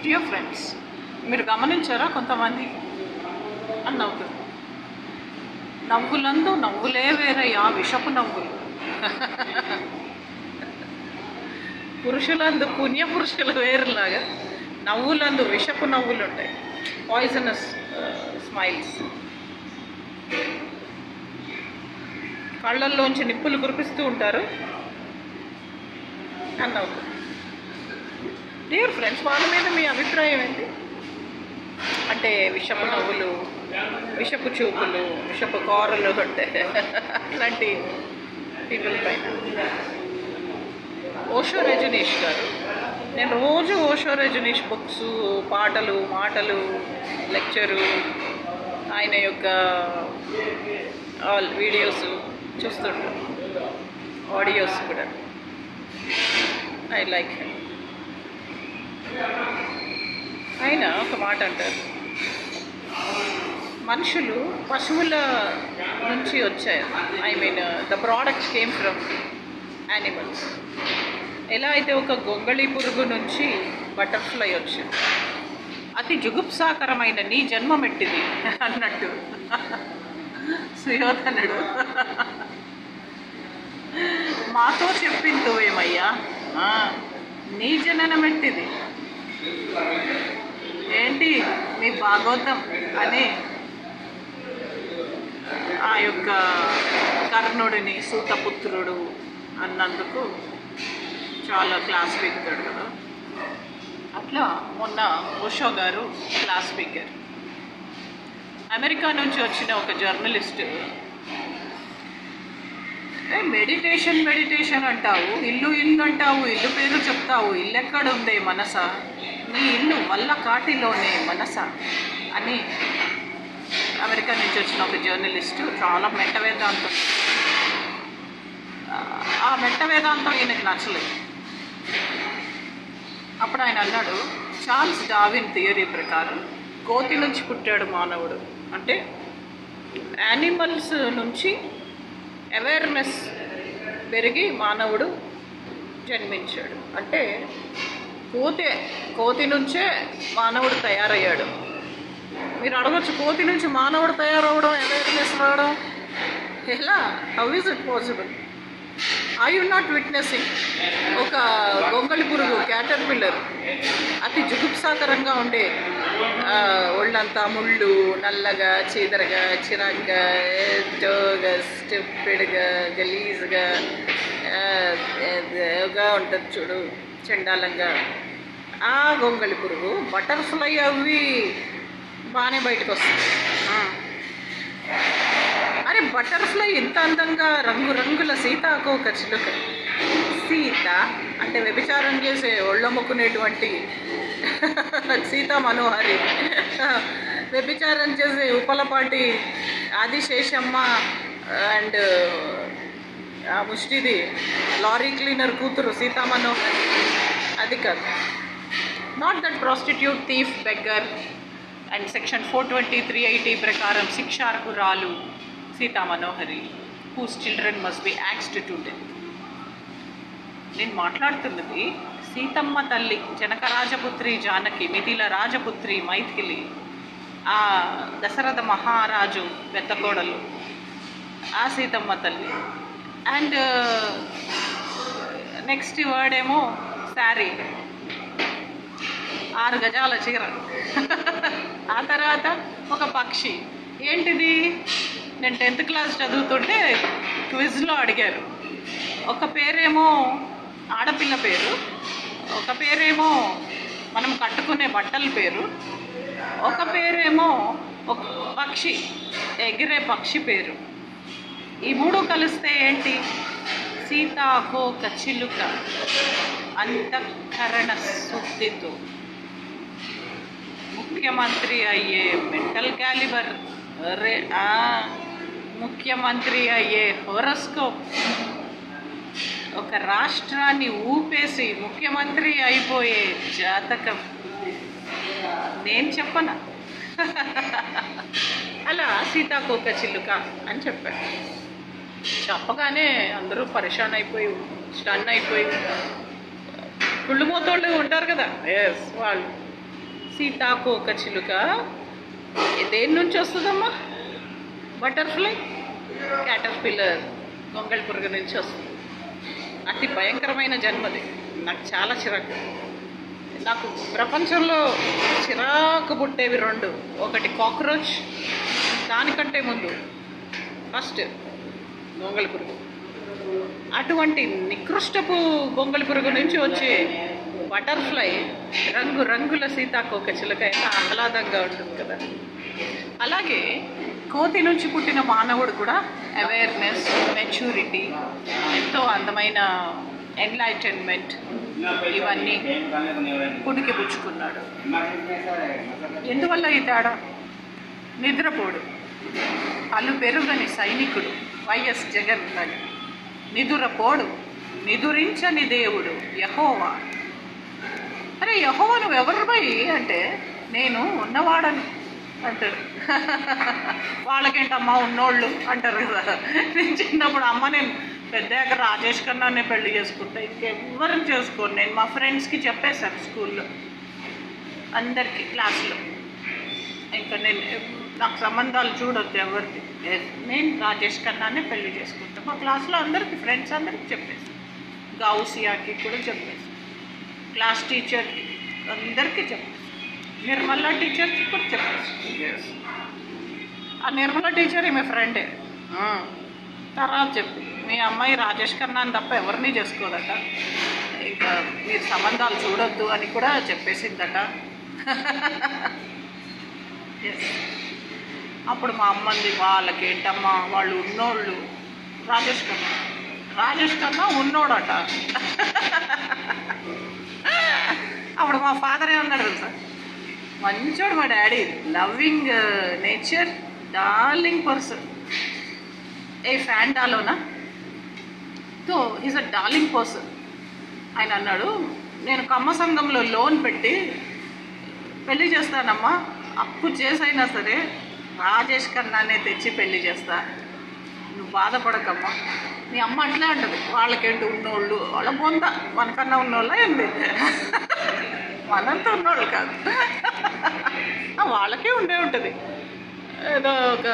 Dear friends, మీరు గమనించారా కొంతమంది అని నవ్వుతారు. నవ్వులందు నవ్వులే వేరయ్యా విషపు నవ్వులు. పురుషులందు పుణ్య పురుషులు వేరులాగా నవ్వులందు విషపు నవ్వులు ఉంటాయి. Poisonous smiles. కళ్ళల్లోంచి నిప్పులు కురిపిస్తూ ఉంటారు అని నవ్వుతారు. డియర్ ఫ్రెండ్స్, వాళ్ళ మీద మీ అభిప్రాయం ఏంటి? అంటే విషపు నవ్వులు, విషపు చూపులు, విషపు కూరలు ఉంటాయి అలాంటి పీపుల్ పైన. ఓషో రజనీష్ గారు, నేను రోజు ఓషో రజనీష్ బుక్స్, పాటలు, మాటలు, లెక్చరు, ఆయన యొక్క వీడియోస్ చూస్తుంటాను, ఆడియోస్ కూడా. I like him. ఆయన ఒక మాట అంటారు, మనుషులు పశువుల నుంచి వచ్చారు. I mean the products came from animals. ఎలా అయితే ఒక గొంగళి పురుగు నుంచి బటర్ఫ్లై వచ్చింది, అతి జుగుప్సాకరమైన నీ జన్మమెట్టిది అన్నట్టు సుయోధనుడు మాతో చెప్పిందో ఏమయ్యా, నీ జననమెట్టిది ఏంటి మీ భాగవతం అని ఆ యొక్క కర్ణుడిని సూతపుత్రుడు అన్నందుకు చాలా క్లాస్ పీకుతాడు కదా. అట్లా మొన్న ఓషో గారు క్లాస్ పీకారు. అమెరికా నుంచి వచ్చిన ఒక జర్నలిస్ట్, మెడిటేషన్ మెడిటేషన్ అంటావు, ఇల్లు ఇల్లు అంటావు, ఇల్లు పేరు చెప్తావు, ఇల్లు ఎక్కడుందే మనస, నీ ఇల్లు వల్ల కాటిలోనే మనస అని అమెరికా నుంచి వచ్చిన ఒక జర్నలిస్టు చాలా మెట్ట వేదాంతం. ఆ మెట్ట వేదాంతం ఈయనకి నచ్చలేదు. అప్పుడు ఆయన అన్నాడు, చార్ల్స్ డార్విన్ థియరీ ప్రకారం కోతి నుంచి పుట్టాడు మానవుడు. అంటే యానిమల్స్ నుంచి అవేర్నెస్ పెరిగి మానవుడు జన్మించాడు. అంటే కోతి నుంచే మానవుడు తయారయ్యాడు. మీరు అడగచ్చు, కోతి నుంచి మానవుడు తయారవడం, అవేర్నెస్ రావడం ఎలా? How is it possible? I you not witnessing ఒక గొంగళి పురుగు, క్యాటర్పిల్లర్, అతి జుగుప్సాకరంగా ఉండే ఒళ్ళంతా ముళ్ళు, నల్లగా, చీదరగా, చిరాగ్గా, జోగా, స్టెప్పిడ్గా, గలీజ్గా ఉంటుంది చూడు, చండాలంగా. ఆ గొంగళి పురుగు బటర్ఫ్లై అవి బాగానే బయటకు వస్తుంది. అరే బటర్ఫ్లై ఇంత అందంగా రంగురంగుల సీతాకోక చిలుక. సీత అంటే వ్యభిచారం చేసే ఒళ్ళొమ్ముకునేటువంటి సీతా మనోహరి, వ్యభిచారం చేసే ఉపలపాటి ఆదిశేషమ్మ అండ్ ఆ ముష్టిది లారీ క్లీనర్ కూతురు సీతా మనోహరి, అది కాదు. Not that prostitute, thief, beggar and section 420, 380 ప్రకారం శిక్షార్హురాలు Seeta Manohari, whose children must be axed to death. నేను మాట్లాడుతున్నది సీతమ్మ తల్లి, జనక రాజపుత్రి జానకి, మిథిల రాజపుత్రి మైథిలి, ఆ దశరథ మహారాజు పెద్దకోడలు, ఆ సీతమ్మ తల్లి. అండ్ నెక్స్ట్ వర్డ్ ఏమో శారీ, 6 గజాల చీర. ఆ తర్వాత ఒక పక్షి. ఏంటిది? నేను 10th క్లాస్ చదువుతుంటే క్విజ్లో అడిగారు. ఒక పేరేమో ఆడపిల్ల పేరు, ఒక పేరేమో మనం కట్టుకునే బట్టల పేరు, ఒక పేరేమో ఒక పక్షి, ఎగిరే పక్షి పేరు. ఈ 3 కలిస్తే ఏంటి? సీతాకోక చిలుక. అంతఃకరణ శుద్ధితో ముఖ్యమంత్రి అయ్యే మెంటల్ క్యాలిబర్, ముఖ్యమంత్రి అయ్యే హోరోస్కోప్, ఒక రాష్ట్రాన్ని ఊపేసి ముఖ్యమంత్రి అయిపోయే జాతకం నేను చెప్పనా? అలా సీతాకోక చిలుక అని చెప్పాను. చెప్పగానే అందరూ పరేషాన్ అయిపోయి, స్టన్ అయిపోయి, కుళ్ళుమోతోళ్ళు ఉంటారు కదా, ఎస్ వాళ్ళు సీతాకోక చిలుక దేని నుంచి వస్తుందమ్మా? బటర్ఫ్లై, క్యాటర్పిల్లర్, గొంగళి పురుగు నుంచి వస్తుంది. అతి భయంకరమైన జన్మది. నాకు చాలా చిరాకు. నాకు ప్రపంచంలో చిరాకు పుట్టేవి రెండు. ఒకటి కాక్రోచ్, దానికంటే ముందు ఫస్ట్ గొంగళి పురుగు. అటువంటి నికృష్టపు గొంగళి పురుగు నుంచి వచ్చే బటర్ఫ్లై రంగు రంగుల సీతాకోక చిలుక ఎంత ఆహ్లాదంగా ఉంటుంది కదా. అలాగే కోతి నుంచి పుట్టిన మానవుడు కూడా అవేర్నెస్, మెచ్యూరిటీ, ఎంతో అందమైన ఎన్లైటన్మెంట్ ఇవన్నీ పుడికి పుచ్చుకున్నాడు. ఎందువల్ల ఈ తేడా? నిద్రపోడు. అల్లు పెరుగని సైనికుడు వైఎస్ జగన్ లాగా నిదురపోడు, నిదురించని దేవుడు యెహోవా. అరే యెహోవా నువ్వు ఎవరిపై అంటే నేను ఉన్నవాడను అంటాడు. వాళ్ళకేంటమ్మా ఉన్నోళ్ళు అంటారు కదా. నేను చిన్నప్పుడు అమ్మ నేను పెద్దాక రాజేష్ ఖన్నానే పెళ్లి చేసుకుంటా, ఇంకెవ్వరిని చేసుకోను. నేను మా ఫ్రెండ్స్కి చెప్పేశాను స్కూల్లో అందరికీ క్లాస్లో, ఇంకా నేను నాకు సంబంధాలు చూడొద్దు ఎవరికి, నేను రాజేష్ ఖన్నానే పెళ్లి చేసుకుంటాను. మా క్లాస్లో అందరికీ ఫ్రెండ్స్ అందరికీ చెప్పేసి, గౌసియాకి కూడా చెప్పేసి, క్లాస్ టీచర్కి అందరికీ చెప్పేసి, నిర్మలా టీచర్కి కూడా చెప్పేసి. ఆ నిర్మలా టీచర్ ఈమె ఫ్రెండే. తర్వాత చెప్పి మీ అమ్మాయి రాజేష్ ఖన్నాని తప్ప ఎవరిని చేసుకోదట, ఇంకా మీరు సంబంధాలు చూడొద్దు అని కూడా చెప్పేసిందట. అప్పుడు మా అమ్మంది వాళ్ళకేంటమ్మా వాళ్ళు ఉన్నోళ్ళు, రాజేష్ ఖన్నా ఉన్నోడట. అప్పుడు మా ఫాదర్ ఏమన్నాడు తెలుసా, మంచోడు మా daddy, loving nature, darling person. ఏ ఫ్యాండాలోనా so is a darling person. ఆయన అన్నాడు నేను కమ్మ సంఘంలో లోన్ పెట్టి పెళ్లి చేస్తానమ్మా, అప్పు చేసైనా సరే రాజేష్ ఖన్నానే తెచ్చి పెళ్లి చేస్తా, నువ్వు బాధపడకమ్మా. మీ అమ్మ అట్లే అంటది, వాళ్ళకేంటి ఉన్నోళ్ళు, వాళ్ళ పొంద మనకన్నా ఉన్నోళ్ళ ఏంటి, మనంతా ఉన్నోళ్ళు కాదు, వాళ్ళకే ఉండే ఉంటుంది. ఏదో ఒక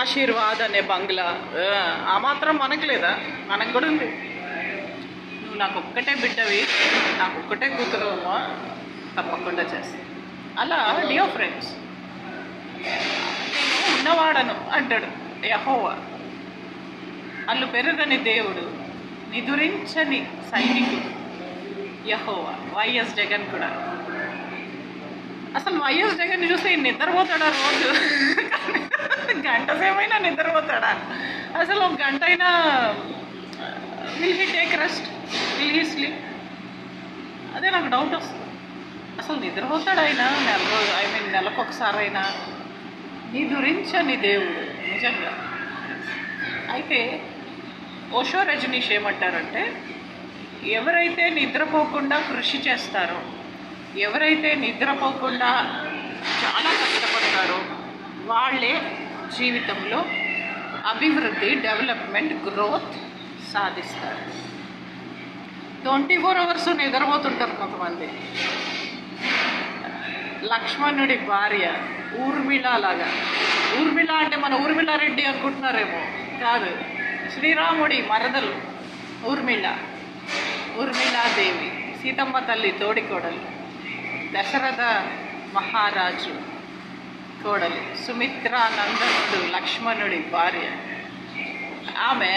ఆశీర్వాద్ అనే బంగ్లా, ఆ మాత్రం మనకు లేదా? మనకు కూడా ఉంది. నువ్వు నాకు ఒక్కటే బిడ్డవి, నాకు ఒక్కటే కూతురు అమ్మా, తప్పకుండా చేస్తాను. అలా డియర్ ఫ్రెండ్స్, నేను ఉన్నవాడను అంటాడు యెహోవా. అల్లు పెరుగని దేవుడు, నిదురించని సైనికుడు యెహోవా. వైఎస్ జగన్ కూడా. అసలు వైఎస్ జగన్ చూస్తే నిద్రపోతాడా రోజు? గంట సేమైనా నిద్రపోతాడా? అసలు ఒక గంట అయినా will he take rest, will he sleep? అదే నాకు డౌట్ వస్తుంది. అసలు నిద్రపోతాడు ఆయన నెలకొకసారైనా? నిదురించని దేవుడు నిజంగా. అయితే ఓషో రజనీష్ ఏమంటారంటే, ఎవరైతే నిద్రపోకుండా కృషి చేస్తారో, ఎవరైతే నిద్రపోకుండా చాలా కష్టపడతారో వాళ్ళే జీవితంలో అభివృద్ధి, డెవలప్మెంట్, గ్రోత్ సాధిస్తారు. 24 hours నిద్రపోతుంటారు కొంతమంది. లక్ష్మణుడి భార్య ఊర్మిళ లాగా, ఊర్మిళ అంటే మన ఊర్మిళారెడ్డి అనుకుంటున్నారేమో, కాదు, శ్రీరాముడి మరదలు ఊర్మిళాదేవి, సీతమ్మ తల్లి తోడికోడలు, దశరథ మహారాజు కోడలు, సుమిత్రానందనుడు లక్ష్మణుడి భార్య. ఆమె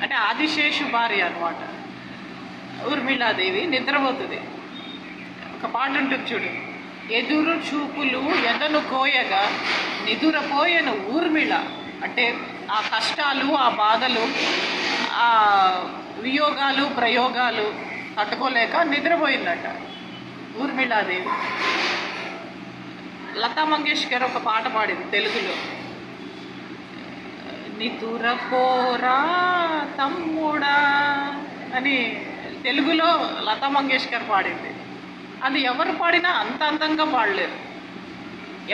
అంటే ఆదిశేషు భార్య అనమాట. ఊర్మిళాదేవి నిద్రపోతుంది. ఒక పాట ఉంటుంది చూడు, ఎదురు చూపులు ఎదను కోయగా నిదురపోయెను ఊర్మిళ. అంటే ఆ కష్టాలు, ఆ బాధలు, ఆ వియోగాలు, ప్రయోగాలు తట్టుకోలేక నిద్రపోయిందట ఊర్మిళాదేవి. లతా మంగేష్కర్ ఒక పాట పాడింది తెలుగులో, నిదురపోరా తమ్ముడా అని తెలుగులో లతా మంగేష్కర్ పాడింది. అది ఎవరు పాడినా అంత అందంగా పాడలేరు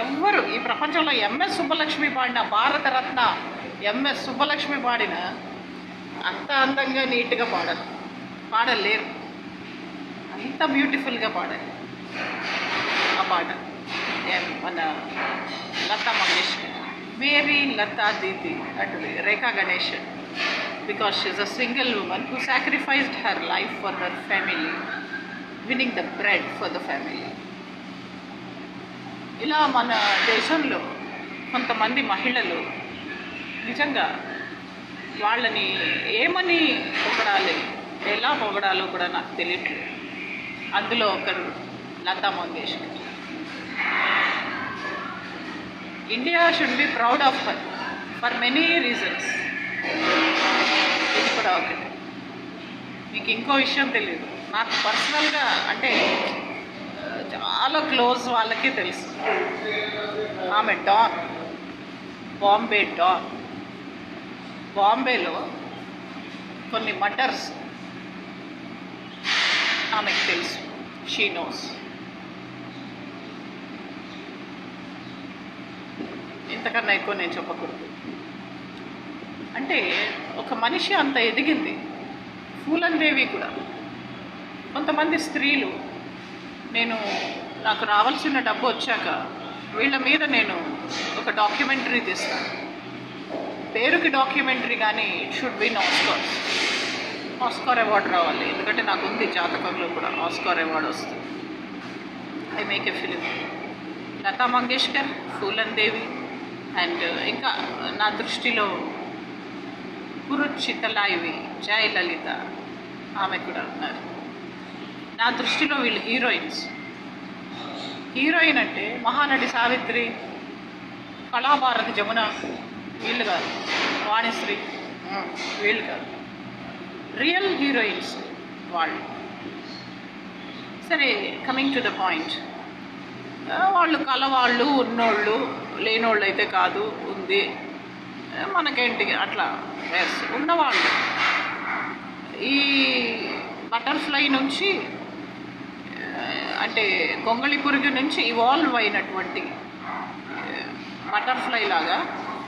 ఎవ్వరు. ఈ ప్రపంచంలో ఎంఎస్ సుబ్బలక్ష్మి పాడిన, భారతరత్న ఎంఎస్ సుబ్బలక్ష్మి పాడిన అంత అందంగా నీట్గా పాడలేరు. అంత బ్యూటిఫుల్గా పాడాలి ఆ పాట. మన లతా మంగేష్కర్, మేరీ లతా దీది అంటుంది Rekha Ganesan, because she's a single woman who sacrificed her life for her family, winning the bread for the family. ఇలా మన దేశంలో కొంతమంది మహిళలు నిజంగా వాళ్ళని ఏమని పొగడాలి, ఎలా పొగడాలో కూడా నాకు తెలియట్లేదు. అందులో ఒకరు Lata Mangeshkar. India should be proud of her for many reasons. ఇది కూడా ఒకటి. మీకు ఇంకో విషయం తెలియదు, నాకు పర్సనల్గా అంటే చాలా క్లోజ్ వాళ్ళకే తెలుసు. ఆమె డాన్, బాంబే డాన్. బాంబేలో కొన్ని మర్డర్స్ ఆమెకు తెలుసు. She knows. ఇంతకన్నా ఎక్కువ నేను చెప్పకూడదు. అంటే ఒక మనిషి అంత ఎదిగింది. ఫూలందేవి కూడా. కొంతమంది స్త్రీలు నాకు రావాల్సిన డబ్బు వచ్చాక వీళ్ళ మీద నేను ఒక డాక్యుమెంటరీ తీస్తాను. పేరుకి డాక్యుమెంటరీ, కానీ it should win Oscar award రావాలి. ఎందుకంటే నాకు ఉంది జాతకంలో కూడా ఆస్కార్ అవార్డు వస్తుంది. I make a film. Lata Mangeshkar, Phoolan Devi and ఇంకా నా దృష్టిలో కురుచితలాయివి, జయలలిత ఆమె కూడా ఉన్నారు. నా దృష్టిలో వీళ్ళు హీరోయిన్స్. హీరోయిన్ అంటే మహానటి సావిత్రి, కళాభారతి జమున, వీళ్ళు కాదు. వాణిశ్రీ, వీళ్ళు కాదు. రియల్ హీరోయిన్స్ వాళ్ళు. సరే, కమింగ్ టు ద పాయింట్. వాళ్ళు కలవాళ్ళు, ఉన్నోళ్ళు, లేనోళ్ళు అయితే కాదు, ఉంది, మనకేంటి అట్లా ఉన్నవాళ్ళు. ఈ బటర్ఫ్లై నుంచి అంటే గొంగళి పురుగు నుంచి ఇవాల్వ్ అయినటువంటి బటర్ఫ్లై లాగా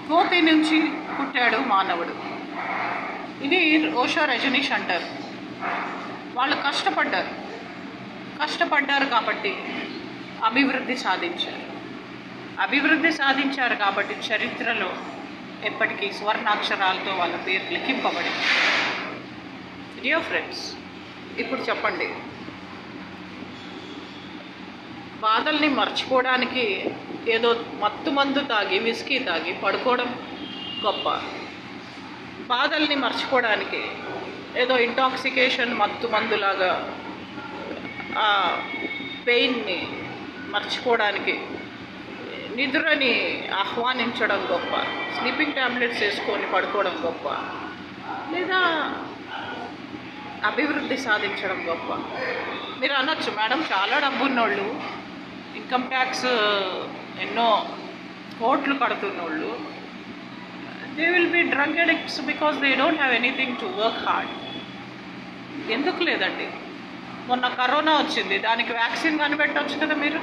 కోతి నుంచి పుట్టాడు మానవుడు. ఇది ఓషో రజనీష్ అంటారు. వాళ్ళు కష్టపడ్డారు కాబట్టి అభివృద్ధి సాధించారు కాబట్టి చరిత్రలో ఎప్పటికీ స్వర్ణాక్షరాలతో వాళ్ళ పేరు లిఖింపబడింది. డియర్ ఫ్రెండ్స్, ఇప్పుడు చెప్పండి, బాధల్ని మర్చిపోవడానికి ఏదో మత్తు మందు తాగి, విస్కీ తాగి పడుకోవడం గొప్ప. బాధల్ని మర్చిపోవడానికి ఏదో ఇంటాక్సికేషన్, మత్తు మందులాగా ఆ పెయిన్ని మర్చిపోవడానికి నిద్రని ఆహ్వానించడం గొప్ప. స్లీపింగ్ ట్యాబ్లెట్స్ వేసుకొని పడుకోవడం గొప్ప, లేదా అభివృద్ధి సాధించడం గొప్ప. మీరు అనొచ్చు, మేడం చాలా డబ్బు ఉన్నోళ్ళు, ఇన్కమ్ ట్యాక్స్ ఎన్నో కోట్లు కడుతున్నోళ్ళు, they will be drug addicts because they don't have anything to work hard. ఎందుకు లేదండి? మొన్న కరోనా వచ్చింది, దానికి వ్యాక్సిన్ కనిపెట్టవచ్చు కదా మీరు.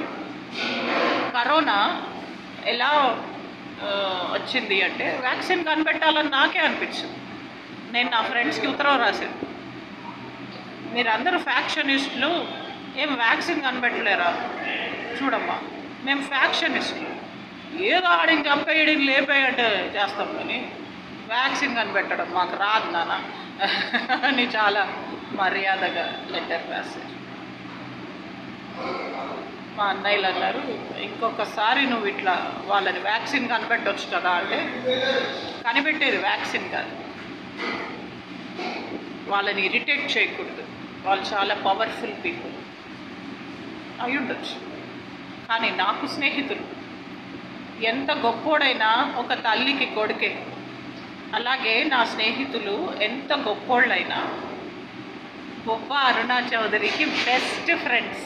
కరోనా ఎలా వచ్చింది అంటే వ్యాక్సిన్ కనిపెట్టాలని నాకే అనిపించింది. నేను నా ఫ్రెండ్స్కి ఉత్తరం రాశాను, మీరందరూ ఫ్యాక్షనిస్టులు, ఏం వ్యాక్సిన్ కనిపెట్టలేరా? చూడమ్మా, మేము ఫ్యాక్షనిస్టులు, ఏదో ఆడికి చంపేయడికి లేపేయంటే చేస్తాం, కానీ వ్యాక్సిన్ కనిపెట్టడం మాకు రాదు నాన్న అని చాలా మర్యాదగా లెటర్ రాశారు. మా అన్నయ్యలు అన్నారు, ఇంకొకసారి నువ్వు ఇట్లా వాళ్ళని వ్యాక్సిన్ కనిపెట్టవచ్చు కదా అంటే, కనిపెట్టేది వ్యాక్సిన్ కాదు, వాళ్ళని ఇరిటేట్ చేయకూడదు, వాళ్ళు చాలా పవర్ఫుల్ పీపుల్ అయి ఉండొచ్చు. కానీ నాకు స్నేహితులు ఎంత గొప్పోడైనా ఒక తల్లికి కొడుకే. అలాగే నా స్నేహితులు ఎంత గొప్పోళ్ళైనా బొబ్బ అరుణా చౌదరికి బెస్ట్ ఫ్రెండ్స్.